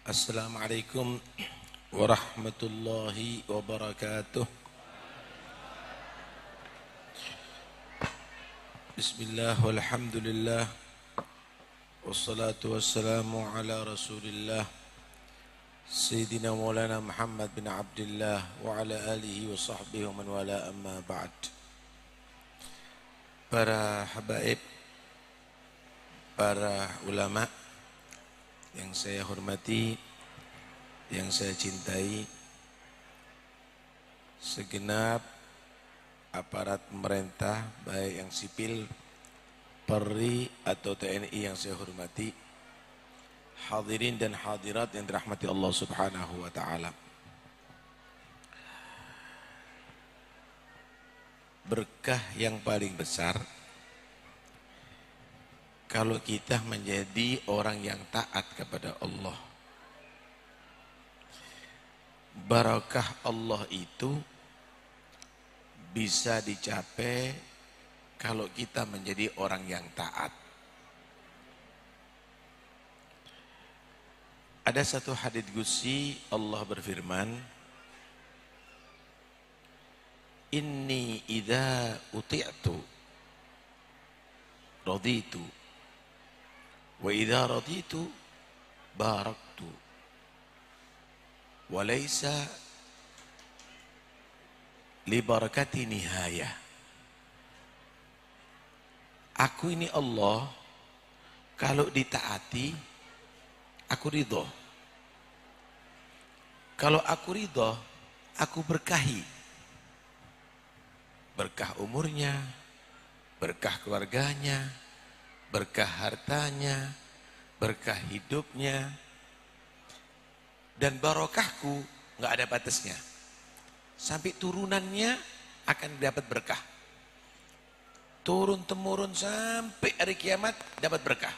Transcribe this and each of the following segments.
Assalamualaikum warahmatullahi wabarakatuh. Bismillah walhamdulillah wassalatu wassalamu ala rasulillah Sayyidina Maulana Muhammad bin Abdullah wa ala alihi wa sahbihi wa man wala amma ba'd. Para habaib, para ulama yang saya hormati, yang saya cintai, segenap aparat pemerintah, baik yang sipil, Polri atau TNI yang saya hormati, hadirin dan hadirat yang dirahmati Allah Subhanahu wa taala. Berkah yang paling besar kalau kita menjadi orang yang taat kepada Allah. Barakah Allah itu bisa dicapai kalau kita menjadi orang yang taat. Ada satu hadits qudsi Allah berfirman, "Inni idza uti'tu raditu wa idza raditu baraktu wa laisa li barakati nihayah." Aku ini Allah, kalau ditaati aku ridho. Kalau aku ridho, aku berkahi. Berkah umurnya, berkah keluarganya, berkah hartanya, berkah hidupnya, dan barokahku nggak ada batasnya. Sampai turunannya akan dapat berkah. Turun temurun sampai hari kiamat dapat berkah.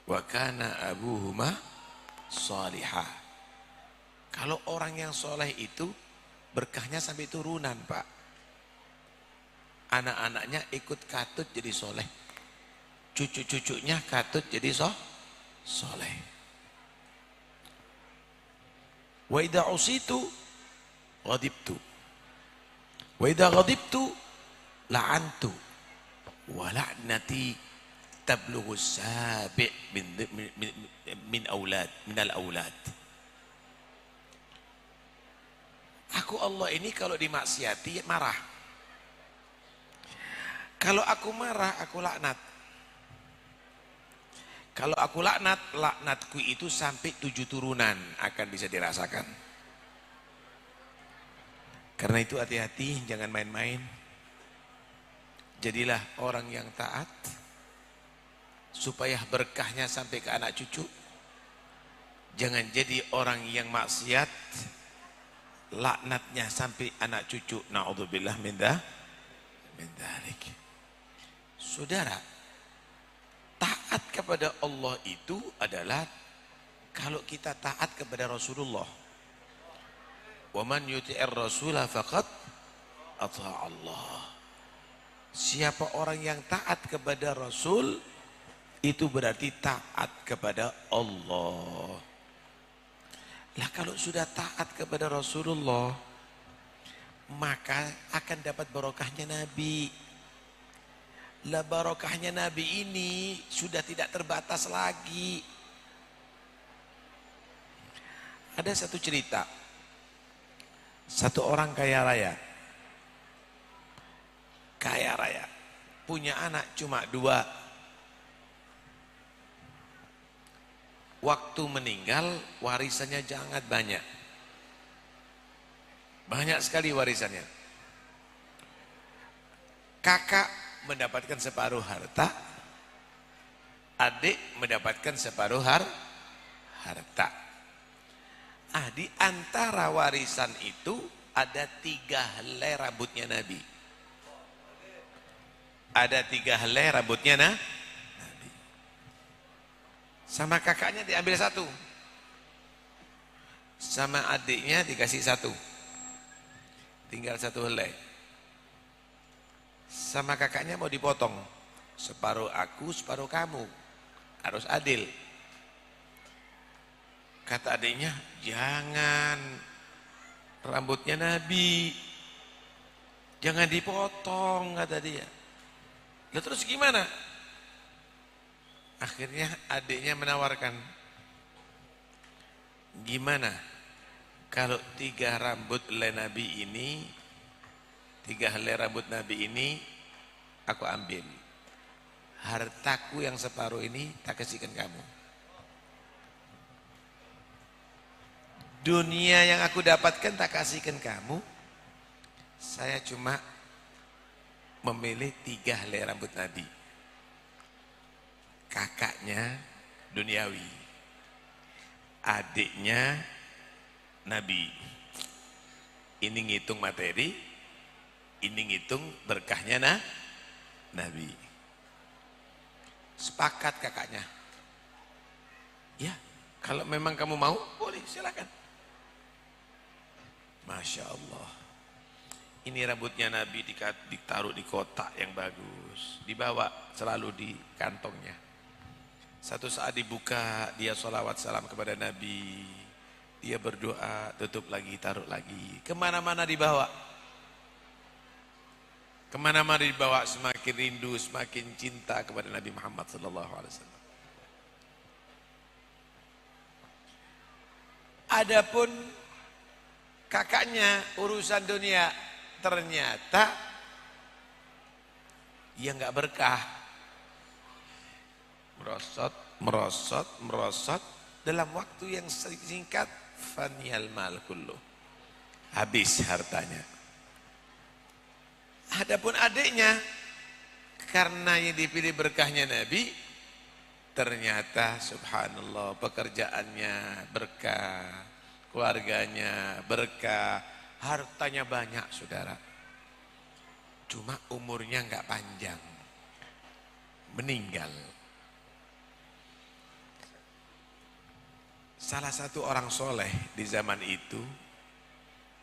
Wa kana abuhuma salihah. Kalau orang yang soleh itu berkahnya sampai turunan, Pak. Anak-anaknya ikut katut jadi soleh. Cucu-cucunya katut jadi soleh. Wa idza usitu ghadibtu. Wa idza ghadibtu la'antu. Wa la'nati tablughu sabi' min al-aulad. Aku Allah ini kalau dimaksiati marah. Kalau aku marah, aku laknat. Kalau aku laknat, laknatku itu sampai 7 turunan akan bisa dirasakan. Karena itu hati-hati, jangan main-main. Jadilah orang yang taat, supaya berkahnya sampai ke anak cucu. Jangan jadi orang yang maksiat, laknatnya sampai anak cucu. Na'udzubillah min dzalik. Saudara, taat kepada Allah itu adalah kalau kita taat kepada Rasulullah. Wa man yuti'ir rasula faqad ata'a Allah. Siapa orang yang taat kepada Rasul, itu berarti taat kepada Allah. Lah kalau sudah taat kepada Rasulullah, maka akan dapat barokahnya Nabi. Lah barokahnya Nabi ini sudah tidak terbatas lagi. Ada satu cerita, satu orang kaya raya, punya anak cuma 2. Waktu meninggal warisannya sangat banyak. Banyak sekali warisannya. Kakak mendapatkan separuh harta, adik mendapatkan separuh harta. Di antara warisan itu ada 3 helai rambutnya Nabi. Ada 3 helai rambutnya Nabi. Sama kakaknya diambil 1. Sama adiknya dikasih 1. Tinggal 1 helai. Sama kakaknya mau dipotong. Separuh aku, separuh kamu. Harus adil. Kata adiknya, jangan, rambutnya Nabi, jangan dipotong, kata dia. Lalu terus gimana? Akhirnya adiknya menawarkan, gimana kalau 3 rambut helai Nabi ini, 3 helai rambut Nabi ini aku ambil, hartaku yang separuh ini tak kasihkan kamu. Dunia yang aku dapatkan tak kasihkan kamu. Saya cuma memilih 3 helai rambut Nabi. Kakaknya duniawi, adiknya Nabi. Ini ngitung materi, ini ngitung berkahnya Nabi. Sepakat kakaknya. Ya, kalau memang kamu mau, boleh, silakan. Masya Allah. Ini rambutnya Nabi ditaruh di kotak yang bagus, dibawa selalu di kantongnya. Satu saat dibuka, dia sholawat salam kepada Nabi, dia berdoa, tutup lagi, taruh lagi. Kemana-mana dibawa. Kemana-mana dibawa, semakin rindu, semakin cinta kepada Nabi Muhammad SAW. Adapun kakaknya urusan dunia, ternyata ya nggak berkah. Merosot dalam waktu yang singkat, faniyal mal kullu, habis hartanya. Adapun adiknya, karena yang dipilih berkahnya Nabi, ternyata subhanallah pekerjaannya berkah, keluarganya berkah, hartanya banyak saudara. Cuma umurnya nggak panjang, meninggal. Salah satu orang soleh di zaman itu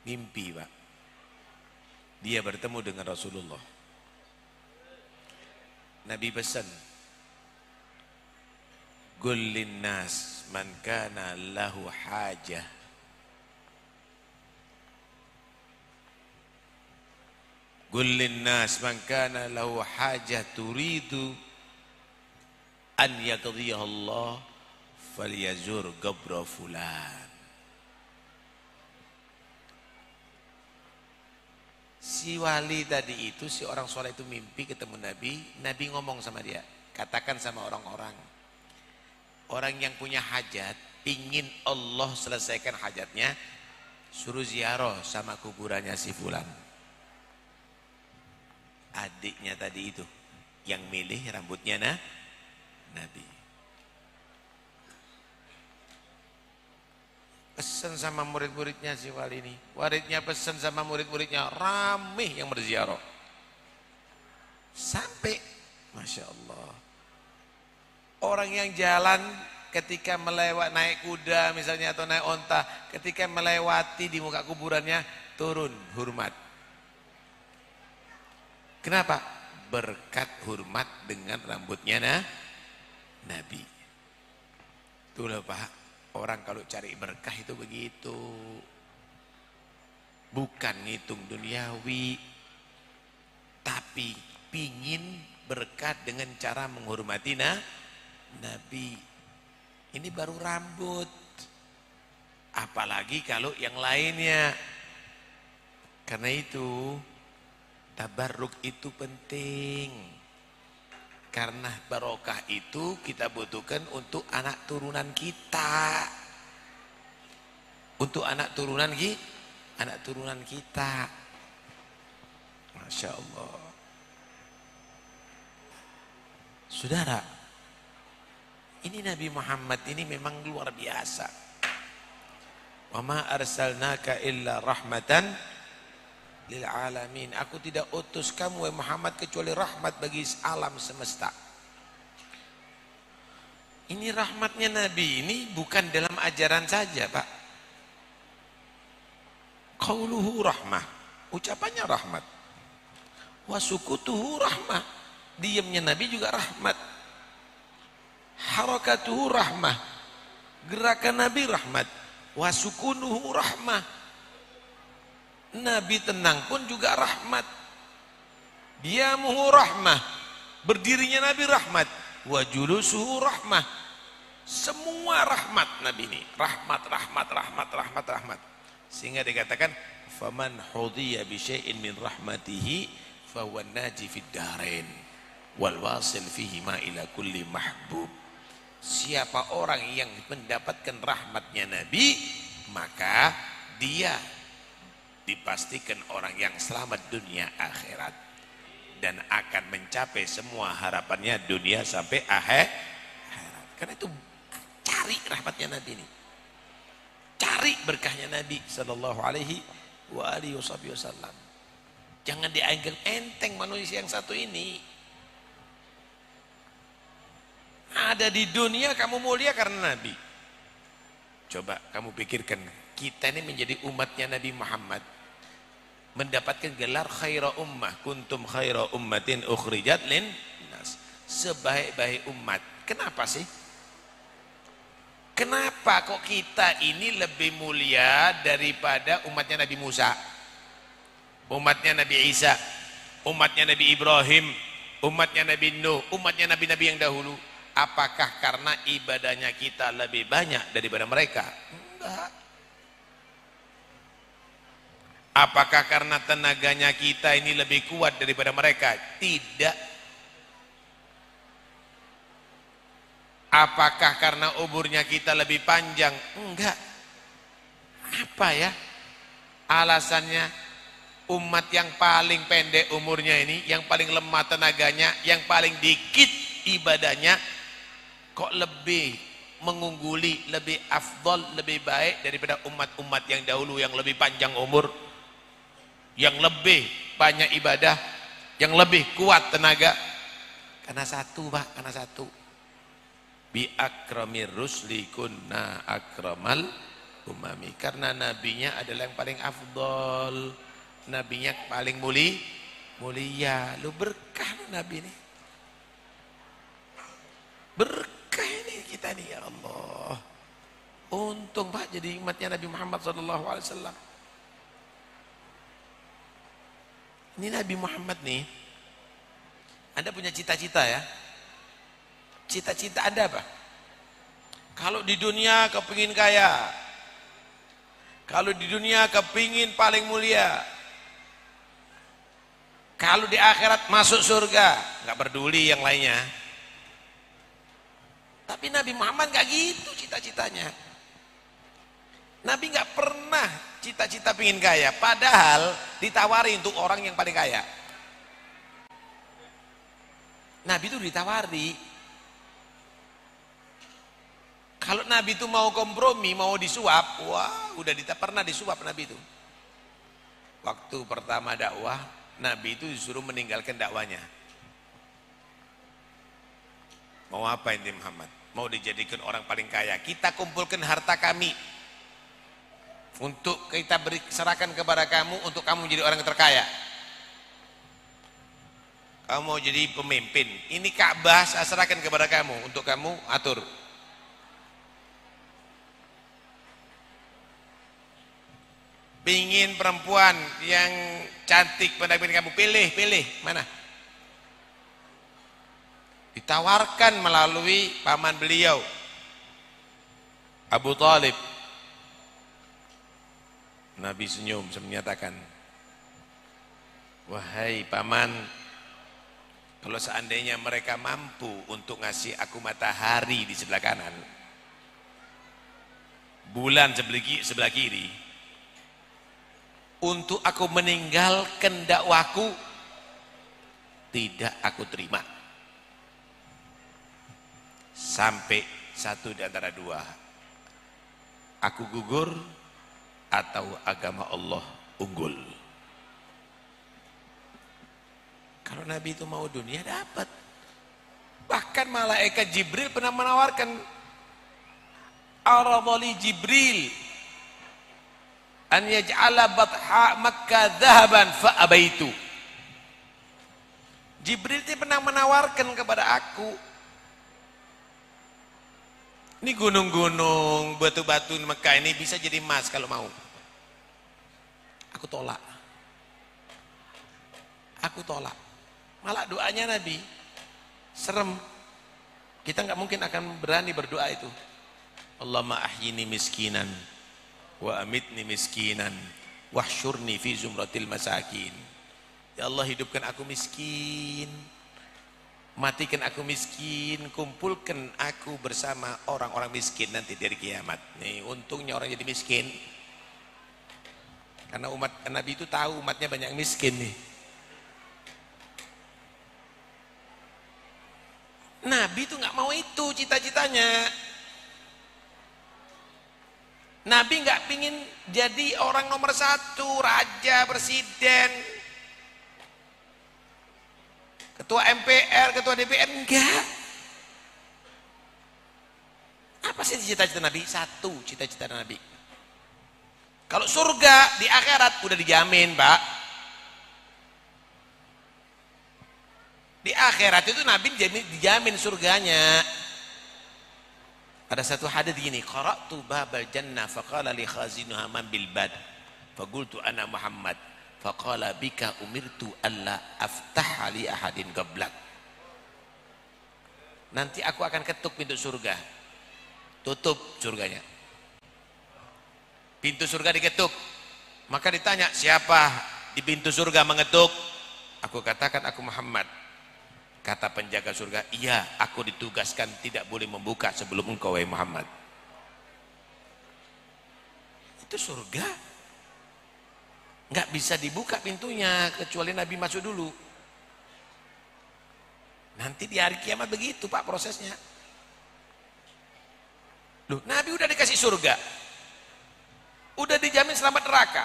mimpi, Pak. Dia bertemu dengan Rasulullah. Nabi pesan, "Qul linnas man kana lahu hajah." Qul linnas man kana lahu hajah turidu an yaqdiyaha Allah falyazur qabra fulan. Si wali tadi itu, si orang soleh itu mimpi ketemu Nabi. Nabi ngomong sama dia, katakan sama orang-orang, orang yang punya hajat, ingin Allah selesaikan hajatnya, suruh ziarah sama kuburannya si fulan. Adiknya tadi itu yang milih rambutnya Nabi. Pesan sama murid-muridnya si wali ini. Waridnya pesan sama murid-muridnya, ramai yang berziarah. Sampai, Masya Allah, orang yang jalan ketika naik kuda misalnya atau naik onta, ketika melewati di muka kuburannya, turun hormat. Kenapa? Berkat hormat dengan rambutnya Nabi. Itulah Pak, orang kalau cari berkah itu begitu. Bukan ngitung duniawi, tapi pingin berkat dengan cara menghormati Nabi. Ini baru rambut, apalagi kalau yang lainnya. Karena itu tabarruk itu penting, karena barokah itu kita butuhkan untuk anak turunan kita, untuk anak turunan kita. Masya Allah. Saudara, ini Nabi Muhammad ini memang luar biasa. Wa ma arsalnaka illa rahmatan lil alamin. Aku tidak utus kamu wahai Muhammad kecuali rahmat bagi alam semesta. Ini rahmatnya Nabi ini bukan dalam ajaran saja, Pak. Qauluhu rahmah, ucapannya rahmat. Wa sukutuhu rahmah, diamnya Nabi juga rahmat. Harakatuhu rahmah, Gerakan Nabi rahmat. Wasukunuhu rahmah. Nabi tenang pun juga rahmat. Diamuhu rahmah. Berdirinya Nabi rahmat. Wajulusuhu rahmah. Semua rahmat Nabi ini. Rahmat, rahmat, rahmat, rahmat, rahmat. Sehingga dikatakan, faman hudiya bi syai'in min rahmatihi fahuwa naji fid darain wal wasil fihi ma ila kulli mahbub. Siapa orang yang mendapatkan rahmatnya Nabi, maka dia dipastikan orang yang selamat dunia akhirat dan akan mencapai semua harapannya dunia sampai akhirat. Karena itu cari rahmatnya Nabi ini, cari berkahnya Nabi sallallahu alaihi wa alihi wasallam. Jangan dianggap enteng manusia yang satu ini. Ada di dunia kamu mulia karena Nabi. Coba kamu pikirkan, kita ini menjadi umatnya Nabi Muhammad, mendapatkan gelar khaira ummah, kuntum khaira ummatin ukhrijat lin nas, sebaik-baik umat. Kenapa sih? Kenapa kok kita ini lebih mulia daripada umatnya Nabi Musa, umatnya Nabi Isa, umatnya Nabi Ibrahim, umatnya Nabi Nuh, umatnya nabi-nabi yang dahulu? Apakah karena ibadahnya kita lebih banyak daripada mereka? Enggak. Apakah karena tenaganya kita ini lebih kuat daripada mereka? Tidak. Apakah karena umurnya kita lebih panjang? Enggak. Apa ya alasannya? Umat yang paling pendek umurnya ini, yang paling lemah tenaganya, yang paling dikit ibadahnya, kok lebih mengungguli, lebih afdol, lebih baik daripada umat-umat yang dahulu yang lebih panjang umur, yang lebih banyak ibadah, yang lebih kuat tenaga? Karena satu, Pak, karena satu. Bi akramir rusli kunna akramal umami. Karena nabinya adalah yang paling afdol, nabinya paling mulia. Lu berkah lu nabi ini. Berkah ini kita nih, ya Allah. Untung Pak jadi umatnya Nabi Muhammad SAW. Ini Nabi Muhammad nih, Anda punya cita-cita ya. Cita-cita Anda apa? Kalau di dunia kepingin kaya, kalau di dunia kepingin paling mulia, kalau di akhirat masuk surga, nggak peduli yang lainnya. Tapi Nabi Muhammad gak gitu cita-citanya. Nabi gak pernah cita-cita pengen kaya, padahal ditawari untuk orang yang paling kaya. Nabi itu ditawari. Kalau Nabi itu mau kompromi, mau disuap, wah udah pernah disuap Nabi itu. Waktu pertama dakwah, Nabi itu disuruh meninggalkan dakwanya. Mau apa ini Muhammad? Mau dijadikan orang paling kaya? Kita kumpulkan harta kami untuk kita serahkan kepada kamu, untuk kamu jadi orang yang terkaya. Kamu mau jadi pemimpin, ini Ka'bah saya serahkan kepada kamu, untuk kamu atur. Pingin perempuan yang cantik pendamping kamu, pilih mana? Ditawarkan melalui paman beliau Abu Talib. Nabi senyum menyatakan, wahai paman, kalau seandainya mereka mampu untuk ngasih aku matahari di sebelah kanan, bulan sebelah kiri, untuk aku meninggalkan dakwaku, tidak aku terima. Sampai satu di antara dua, aku gugur atau agama Allah unggul. Kalau Nabi itu mau dunia dapat. Bahkan malaikat Jibril pernah menawarkan, aradhali Jibril an yaj'ala batha Makkah dhahaban fa abaitu. Jibril itu pernah menawarkan kepada aku Ini gunung-gunung, batu-batu di Mekah ini bisa jadi emas kalau mau. Aku tolak. Aku tolak. Malah doanya Nabi serem. Kita nggak mungkin akan berani berdoa itu. Allahumma ahyini miskinan wa amitni miskinan wahsyurni fi zumratil masakin. Ya Allah, hidupkan aku miskin, matikan aku miskin, kumpulkan aku bersama orang-orang miskin nanti dari kiamat. Nih untungnya orang jadi miskin, karena umat Nabi itu tahu umatnya banyak miskin nih. Nabi itu nggak mau itu cita-citanya. Nabi nggak pingin jadi orang nomor satu, raja, presiden, ketua MPR, ketua DPR, enggak. Apa sih cita-cita Nabi? Satu cita-cita Nabi. Kalau surga di akhirat udah dijamin, Pak. Di akhirat itu Nabi dijamin surganya. Ada satu hadis gini, qara'tu babal jannah faqala li khazinuha man bil bad faqultu ana Muhammad faqala bika umirtu alla aftaha li ahadin qablak. Nanti aku akan ketuk pintu surga. Tutup surganya. Pintu surga diketuk. Maka ditanya, siapa di pintu surga mengetuk? Aku katakan, aku Muhammad. Kata penjaga surga, iya, aku ditugaskan tidak boleh membuka sebelum engkau, wahai Muhammad. Itu surga nggak bisa dibuka pintunya kecuali Nabi masuk dulu. Nanti di hari kiamat begitu, Pak, prosesnya. Loh, Nabi udah dikasih surga, udah dijamin selamat neraka,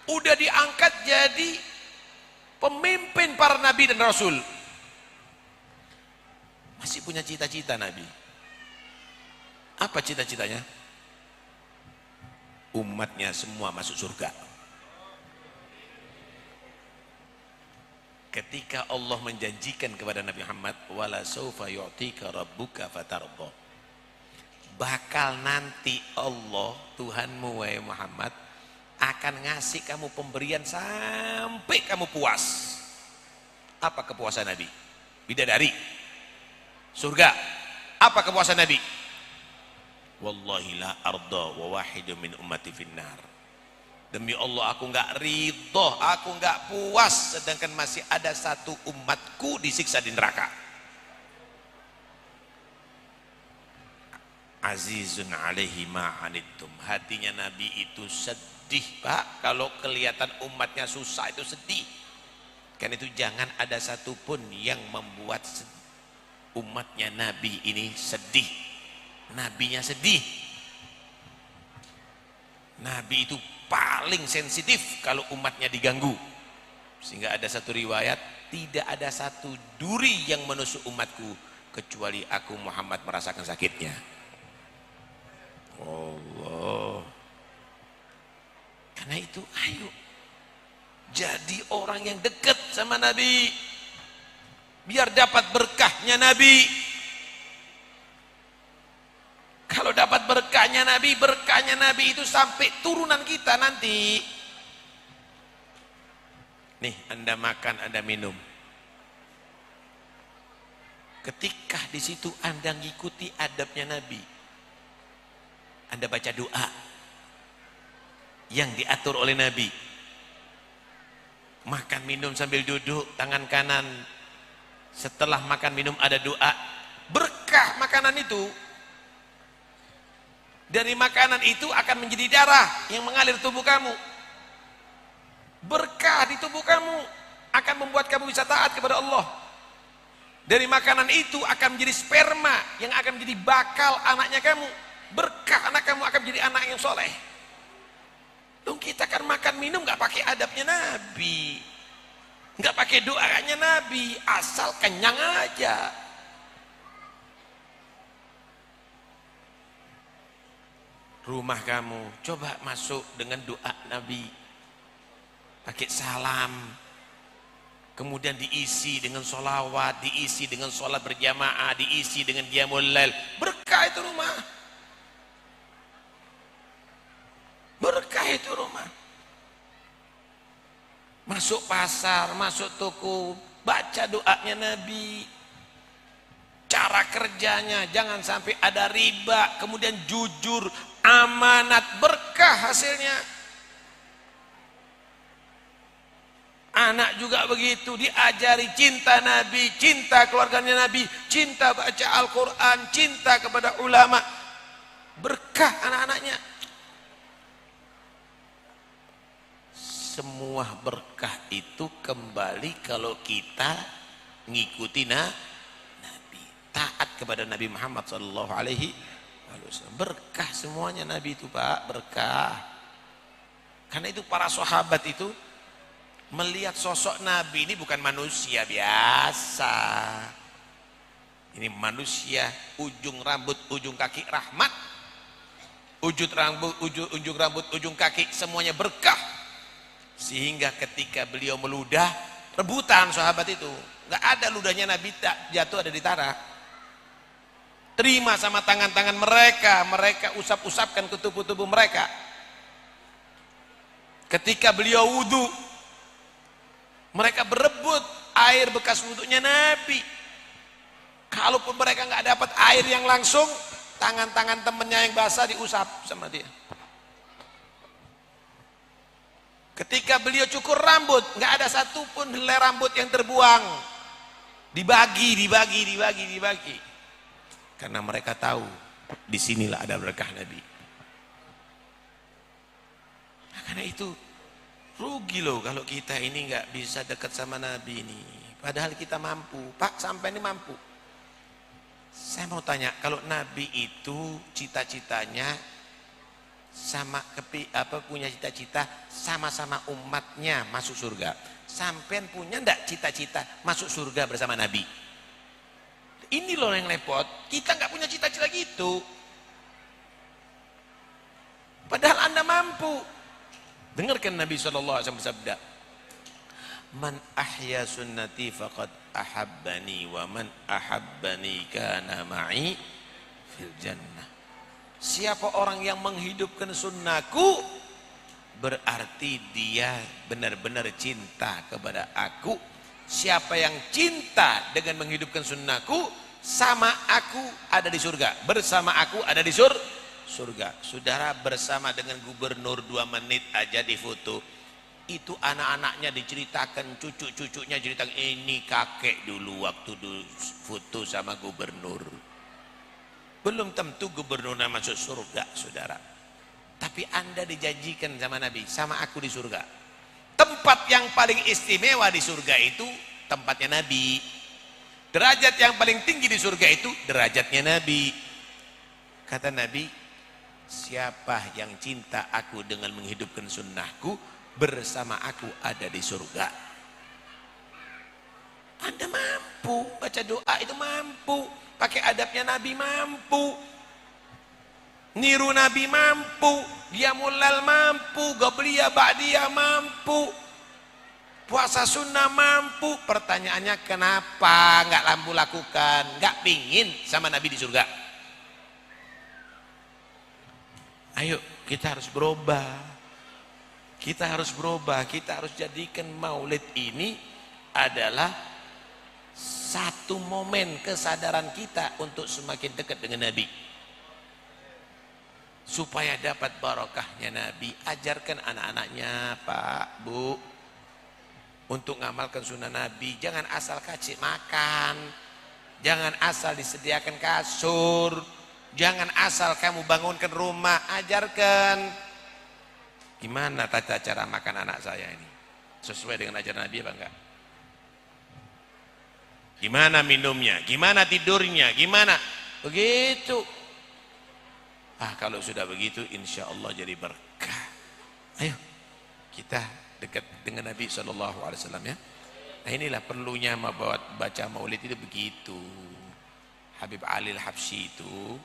udah diangkat jadi pemimpin para nabi dan rasul. Masih punya cita-cita Nabi. Apa cita-citanya? Umatnya semua masuk surga. Ketika Allah menjanjikan kepada Nabi Muhammad, wala saufa yu'tika rabbuka fatardha. Bakal nanti Allah, Tuhanmu wahai Muhammad, akan ngasih kamu pemberian sampai kamu puas. Apa kepuasan Nabi? Bidadari. Surga. Apa kepuasan Nabi? Wallahi la arda wa wahidu min ummati finnar. Demi Allah aku enggak ridho, aku enggak puas sedangkan masih ada satu umatku disiksa di neraka. Azizun alaihi ma anittum. Hatinya Nabi itu sedih, Pak. Kalau kelihatan umatnya susah itu sedih. Karena itu jangan ada satupun yang membuat umatnya Nabi ini sedih. Nabinya sedih. Nabi itu paling sensitif kalau umatnya diganggu. Sehingga ada satu riwayat, tidak ada satu duri yang menusuk umatku kecuali aku Muhammad merasakan sakitnya. Allah. Karena itu ayo jadi orang yang dekat sama Nabi, biar dapat berkahnya Nabi. Kalau dapat berkahnya Nabi itu sampai turunan kita nanti. Nih, Anda makan, Anda minum. Ketika di situ Anda ngikuti adabnya Nabi, Anda baca doa yang diatur oleh Nabi. Makan minum sambil duduk, tangan kanan. Setelah makan minum ada doa, berkah makanan itu. Dari makanan itu akan menjadi darah yang mengalir tubuh kamu. Berkah di tubuh kamu akan membuat kamu bisa taat kepada Allah. Dari makanan itu akan menjadi sperma yang akan menjadi bakal anaknya kamu. Berkah anak kamu akan menjadi anak yang soleh. Dong kita kan makan minum gak pakai adabnya Nabi, nggak pakai doanya Nabi, asal kenyang aja. Rumah kamu coba masuk dengan doa Nabi, pakai salam, kemudian diisi dengan sholawat, diisi dengan sholat berjamaah, diisi dengan qiyamul lail. Berkah itu rumah. Berkah itu rumah. Masuk pasar, masuk toko, baca doanya Nabi. Cara kerjanya, jangan sampai ada riba, kemudian jujur, amanat, berkah hasilnya. Anak juga begitu, diajari cinta Nabi, cinta keluarganya Nabi, cinta baca Al-Quran, cinta kepada ulama. Berkah anak-anaknya. Semua berkah itu kembali kalau kita ngikuti Nabi, taat kepada Nabi Muhammad sallallahu alaihi wasallam. Berkah semuanya Nabi itu, Pak, berkah. Karena itu para sahabat itu melihat sosok Nabi ini bukan manusia biasa. Ini manusia ujung rambut, ujung kaki rahmat. Ujung rambut, ujung kaki semuanya berkah. Sehingga ketika beliau meludah, rebutan sahabat itu. Enggak ada ludahnya Nabi tak jatuh ada di tanah. Terima sama tangan-tangan mereka, mereka usap-usapkan ke tubuh-tubuh mereka. Ketika beliau wudu, mereka berebut air bekas wudunya Nabi. Kalaupun mereka nggak dapat air yang langsung, tangan-tangan temennya yang basah diusap sama dia. Ketika beliau cukur rambut, nggak ada satupun helai rambut yang terbuang. Dibagi. Karena mereka tahu, disinilah ada berkah Nabi. Nah, karena itu rugi loh kalau kita ini nggak bisa dekat sama Nabi ini. Padahal kita mampu. Pak, sampai ini mampu. Saya mau tanya, kalau Nabi itu cita-citanya sama punya cita-cita sama-sama umatnya masuk surga. Sampean punya ndak cita-cita masuk surga bersama Nabi? Ini loh yang repot. Kita nggak punya cita-cita gitu. Padahal Anda mampu. Dengarkan Nabi SAW bersabda, man ahya sunnati faqad ahabbani wa man ahabbani kana ma'i fil jannah. Siapa orang yang menghidupkan sunnahku, berarti dia benar-benar cinta kepada aku. Siapa yang cinta dengan menghidupkan sunnahku, sama aku ada di surga, bersama aku ada di surga. Saudara, bersama dengan gubernur 2 menit aja di foto, itu anak-anaknya diceritakan, cucu-cucunya ceritakan, ini kakek dulu waktu dulu foto sama gubernur. Belum tentu gubernurnya masuk surga, saudara. Tapi Anda dijanjikan sama Nabi, sama aku di surga. Tempat yang paling istimewa di surga itu tempatnya Nabi. Derajat yang paling tinggi di surga itu derajatnya Nabi. Kata Nabi, siapa yang cinta aku dengan menghidupkan sunnahku, bersama aku ada di surga. Anda mampu baca doa itu, mampu pakai adabnya Nabi, mampu niru Nabi, mampu dia mulal, mampu Gobliyah Ba'diyah, mampu puasa sunnah, mampu. Pertanyaannya, kenapa nggak lampu lakukan? Nggak pingin sama Nabi di surga? Ayo kita harus berubah. Kita harus berubah, kita harus jadikan maulid ini adalah satu momen kesadaran kita untuk semakin dekat dengan Nabi. Supaya dapat barokahnya Nabi, ajarkan anak-anaknya, Pak, Bu, untuk ngamalkan sunnah Nabi. Jangan asal kasih makan, jangan asal disediakan kasur, jangan asal kamu bangunkan rumah. Ajarkan gimana tata cara makan anak saya ini, sesuai dengan ajaran Nabi apa enggak? Gimana minumnya, gimana tidurnya, gimana begitu. Kalau sudah begitu, insya Allah jadi berkah. Ayo kita dekat dengan Nabi SAW ya. Nah, inilah perlunya baca maulid itu begitu. Habib Ali Al-Habsyi itu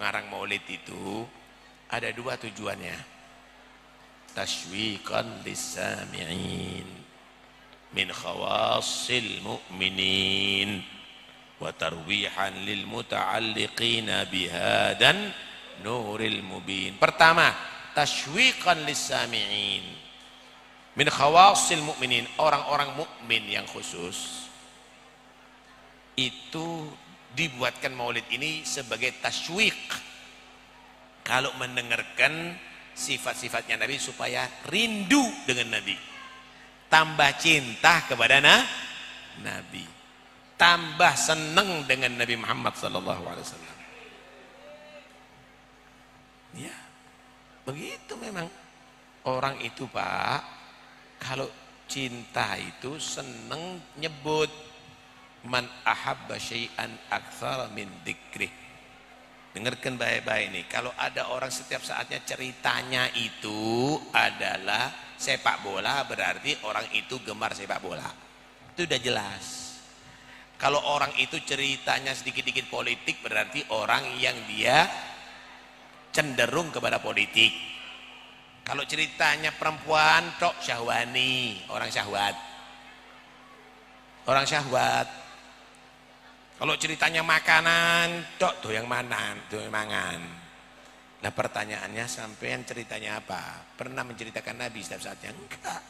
ngarang maulid itu ada 2 tujuannya. Tashwiqan lis-sami'in min khawasil mu'minin wa tarwihan lil muta'alliqina bihadan nuril mubin. Pertama, tashwiqan lis-sami'in. Min khawasil mu'minin, orang-orang mukmin yang khusus itu dibuatkan maulid ini sebagai tashwiq, kalau mendengarkan sifat-sifatnya Nabi supaya rindu dengan Nabi, tambah cinta kepada Nabi, tambah senang dengan Nabi Muhammad SAW. Ya, begitu memang orang itu Pak, kalau cinta itu senang nyebut man ahabba syai'an aktsara min dzikrih. Dengarkan baik-baik nih, kalau ada orang setiap saatnya ceritanya itu adalah sepak bola, berarti orang itu gemar sepak bola. Itu udah jelas. Kalau orang itu ceritanya sedikit-sedikit politik, berarti orang yang dia cenderung kepada politik. Kalau ceritanya perempuan, tok syahwani, orang syahwat. Orang syahwat. Kalau ceritanya makanan, tok doyang manan, doyang mangan. Nah pertanyaannya, sampean ceritanya apa? Pernah menceritakan Nabi setiap saatnya? Enggak.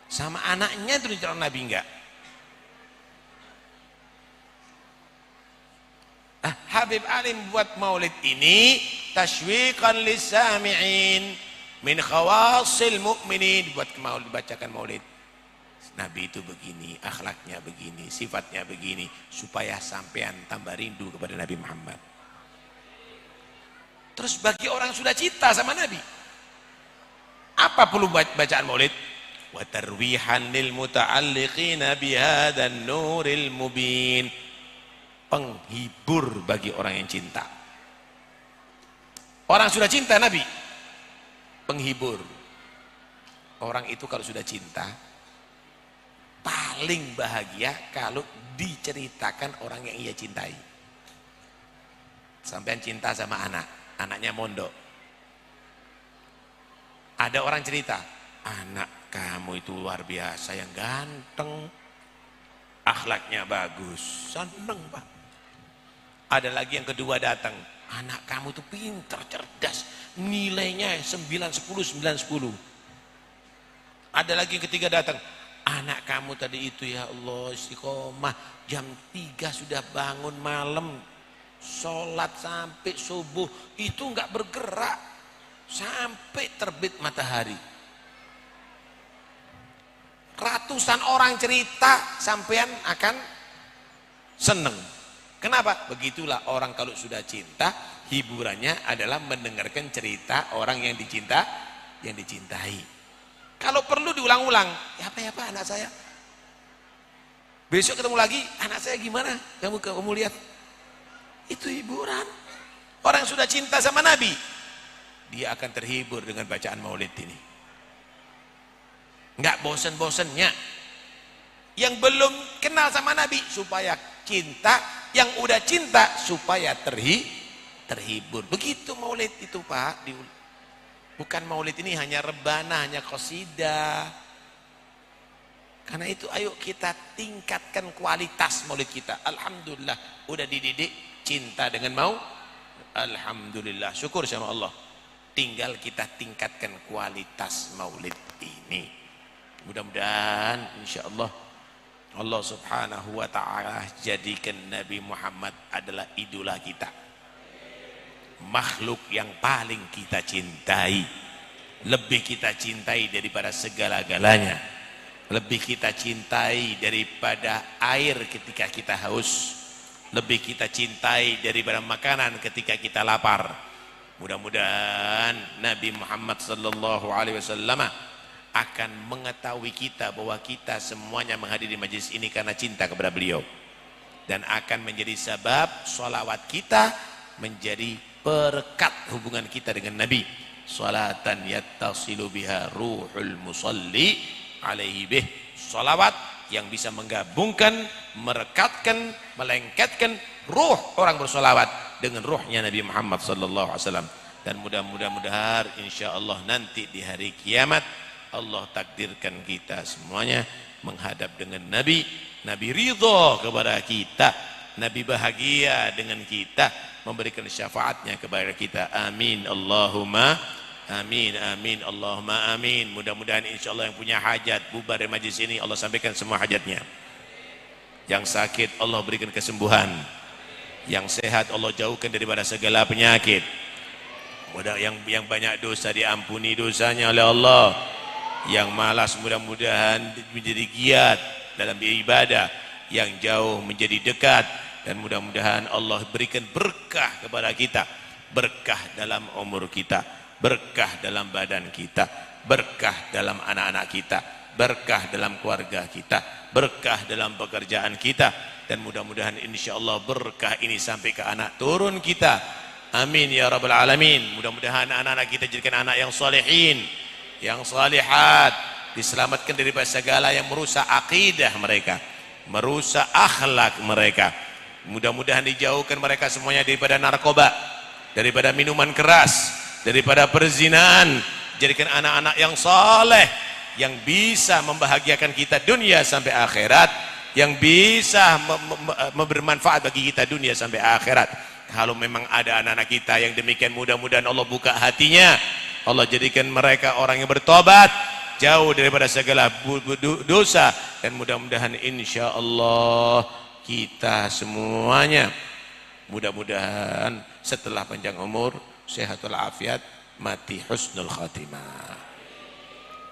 Sama anaknya itu diceritakan Nabi enggak? Habib Ali membuat maulid ini tashwiqan lis-sami'in min khawasil mu'minin, buat maulid, bacakan maulid. Nabi itu begini, akhlaknya begini, sifatnya begini, supaya sampean tambah rindu kepada Nabi Muhammad. Terus bagi orang yang sudah cinta sama Nabi, apa perlu bacaan maulid? Wa tarwihan lil muta'alliqina bihadzan nuril mubin, penghibur bagi orang yang cinta. Orang sudah cinta Nabi, penghibur. Orang itu kalau sudah cinta paling bahagia kalau diceritakan orang yang ia cintai. Sampean cinta sama anak, anaknya mondok. Ada orang cerita, anak kamu itu luar biasa, yang ganteng, akhlaknya bagus, seneng Pak. Ada lagi yang kedua datang, anak kamu itu pintar, cerdas, nilainya 9, 10, 9, 10. Ada lagi yang ketiga datang, anak kamu tadi itu ya Allah istiqomah, jam 3 sudah bangun malam, sholat sampai subuh, itu enggak bergerak sampai terbit matahari. Ratusan orang cerita, sampean akan seneng. Kenapa? Begitulah orang kalau sudah cinta, hiburannya adalah mendengarkan cerita orang yang dicintai. Kalau perlu diulang-ulang, ya apa anak saya, besok ketemu lagi, anak saya gimana, kamu lihat, itu hiburan. Orang yang sudah cinta sama Nabi, dia akan terhibur dengan bacaan maulid ini, nggak bosen-bosennya. Yang belum kenal sama Nabi supaya cinta, yang udah cinta supaya terhibur. Begitu maulid itu Pak. Bukan maulid ini hanya rebana, hanya qasidah. Karena itu ayo kita tingkatkan kualitas maulid kita. Alhamdulillah udah dididik cinta dengan mau. Alhamdulillah, syukur sama Allah. Tinggal kita tingkatkan kualitas maulid ini. Mudah-mudahan insyaallah Allah subhanahu wa ta'ala jadikan Nabi Muhammad adalah idola kita, makhluk yang paling kita cintai, lebih kita cintai daripada segala-galanya, lebih kita cintai daripada air ketika kita haus, lebih kita cintai daripada makanan ketika kita lapar. Mudah-mudahan Nabi Muhammad sallallahu alaihi wasallam akan mengetahui kita bahwa kita semuanya menghadiri majlis ini karena cinta kepada beliau, dan akan menjadi sebab sholawat kita menjadi berkat hubungan kita dengan Nabi. Salatan yattasilu biha ruhul musalli alaihi bih, salawat yang bisa menggabungkan, merekatkan, melengketkan ruh orang bersolawat dengan ruhnya Nabi Muhammad sallallahu alaihi wasallam. Dan mudah-mudahan insyaallah nanti di hari kiamat Allah takdirkan kita semuanya menghadap dengan Nabi. Nabi ridha kepada kita, Nabi bahagia dengan kita, memberikan syafaatnya kepada kita. Amin Allahumma Amin, amin, Allahumma amin. Mudah-mudahan insya Allah yang punya hajat bubar dari majlis ini Allah sampaikan semua hajatnya. Yang sakit Allah berikan kesembuhan. Yang sehat Allah jauhkan daripada segala penyakit. Yang banyak dosa diampuni dosanya oleh Allah. Yang malas mudah-mudahan menjadi giat dalam ibadah. Yang jauh menjadi dekat. Dan mudah-mudahan Allah berikan berkah kepada kita. Berkah dalam umur kita. Berkah dalam badan kita. Berkah dalam anak-anak kita. Berkah dalam keluarga kita. Berkah dalam pekerjaan kita. Dan mudah-mudahan insya Allah berkah ini sampai ke anak turun kita. Amin ya rabbal alamin. Mudah-mudahan anak-anak kita jadikan anak yang salihin, yang salihat, diselamatkan daripada segala yang merusak akidah mereka, merusak akhlak mereka. Mudah-mudahan dijauhkan mereka semuanya daripada narkoba, daripada minuman keras, daripada perzinahan. Jadikan anak-anak yang saleh, yang bisa membahagiakan kita dunia sampai akhirat, yang bisa bermanfaat bagi kita dunia sampai akhirat. Kalau memang ada anak-anak kita yang demikian, mudah-mudahan Allah buka hatinya, Allah jadikan mereka orang yang bertobat, jauh daripada segala dosa. Dan mudah-mudahan insya Allah kita semuanya, mudah-mudahan setelah panjang umur, sehat walafiat, mati husnul khatimah,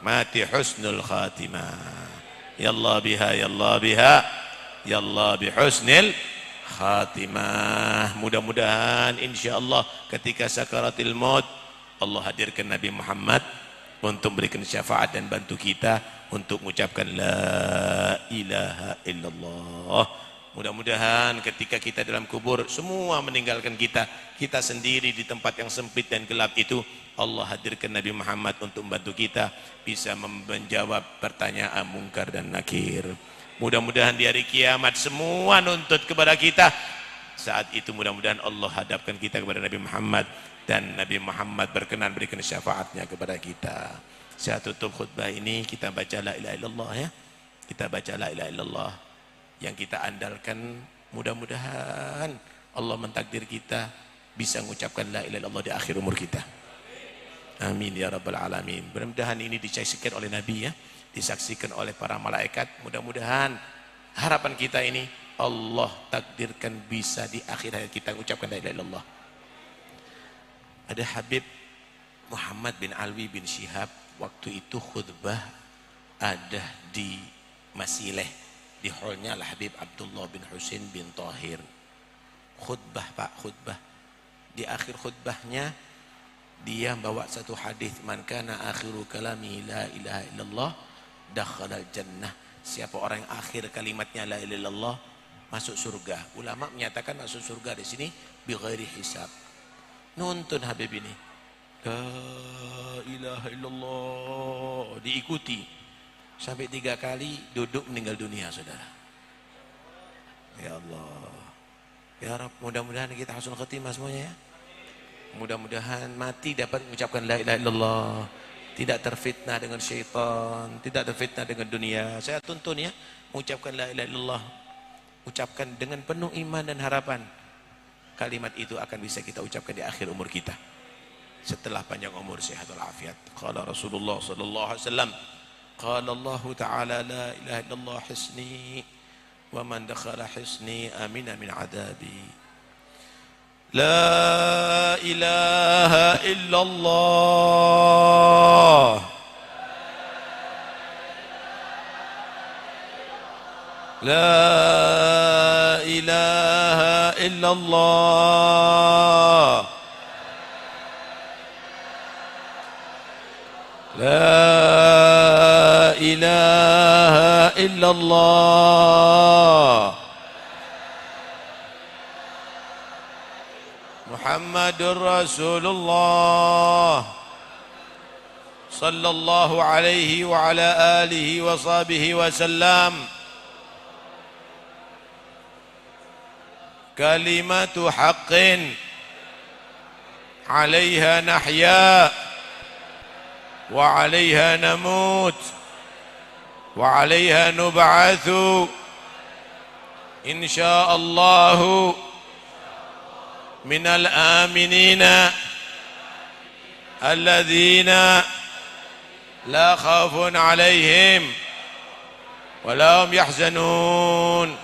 mati husnul khatimah. Ya Allah biha, ya Allah biha, ya Allah bihusnil khatimah. Mudah-mudahan insyaAllah ketika sakaratil maut Allah hadirkan Nabi Muhammad untuk berikan syafaat dan bantu kita untuk mengucapkan la ilaha illallah. Mudah-mudahan ketika kita dalam kubur semua meninggalkan kita, kita sendiri di tempat yang sempit dan gelap itu, Allah hadirkan Nabi Muhammad untuk membantu kita bisa menjawab pertanyaan mungkar dan nakir. Mudah-mudahan di hari kiamat semua nuntut kepada kita. Saat itu mudah-mudahan Allah hadapkan kita kepada Nabi Muhammad, dan Nabi Muhammad berkenan berikan syafaatnya kepada kita. Saya tutup khutbah ini, kita baca la ilaha illallah ya. Kita baca la ilaha illallah. Yang kita andalkan, mudah-mudahan Allah mentakdir kita bisa mengucapkan la ilaha illallah di akhir umur kita. Amin ya rabbal alamin. Mudah-mudahan ini disaksikan oleh Nabi ya, disaksikan oleh para malaikat. Mudah-mudahan harapan kita ini Allah takdirkan bisa di akhir hayat kita mengucapkan la ilaha illallah. Ada Habib Muhammad bin Alwi bin Syihab, waktu itu khutbah ada di Masileh, di hallnya Al Habib Abdullah bin Husain bin Tahir. Khutbah Pak, khutbah. Di akhir khutbahnya dia bawa satu hadis, man kana akhiru kalami la ilaha illallah dakhalal jannah. Siapa orang yang akhir kalimatnya la ilaha illallah masuk surga. Ulama menyatakan masuk surga di sini bi ghairi hisab. Nuntun Habib ini la ilaha illallah, diikuti sampai 3 kali, duduk meninggal dunia saudara. Ya Allah ya Rabb, mudah-mudahan kita husnul khatimah semuanya ya. Mudah-mudahan mati dapat mengucapkan la ilaha illallah, tidak terfitnah dengan syaitan, tidak terfitnah dengan dunia. Saya tuntun ya, mengucapkan la ilaha illallah, ucapkan dengan penuh iman dan harapan. Kalimat itu akan bisa kita ucapkan di akhir umur kita, setelah panjang umur, sehat walafiat. Qala Rasulullah sallallahu alaihi wasallam, qala Allah ta'ala la ilaha illallah hisni wa man dakhala hisni amina min adabi. La ilaha illallah, la ilaha illallah, la ilaha illallah, Muhammadur Rasulullah sallallahu alaihi wa ala alihi wa sahbihi wa sallam. Kalimatu haqqin 'alaiha nahya wa 'alaiha namut wa 'alaiha nub'atsu insyaallah minal aminina الذين لا خوف عليهم ولا هم يحزنون.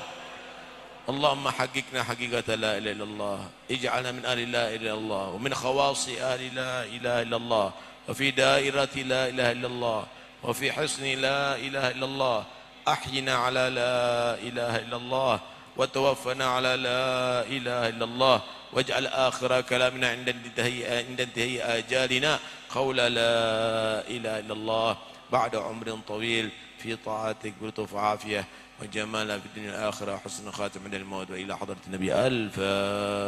اللهم حققنا حقيقة لا إله إلا الله، اجعلنا من أهل لا إله إلا الله، ومن خواص أهل لا إله إلا الله، وفي دائرة لا إله إلا الله، وفي حصن لا إله إلا الله. أحينا على لا إله إلا الله، وتوفنا على لا إله إلا الله، واجعل آخر كلامنا عند انتهاء آجالنا قول لا إله إلا الله، بعد عمر طويل في طاعتك بلطف وعافية وجمال في الدنيا والآخرة، حسن خاتم عند الموت، وإلى حضرة النبي. الفاتحة.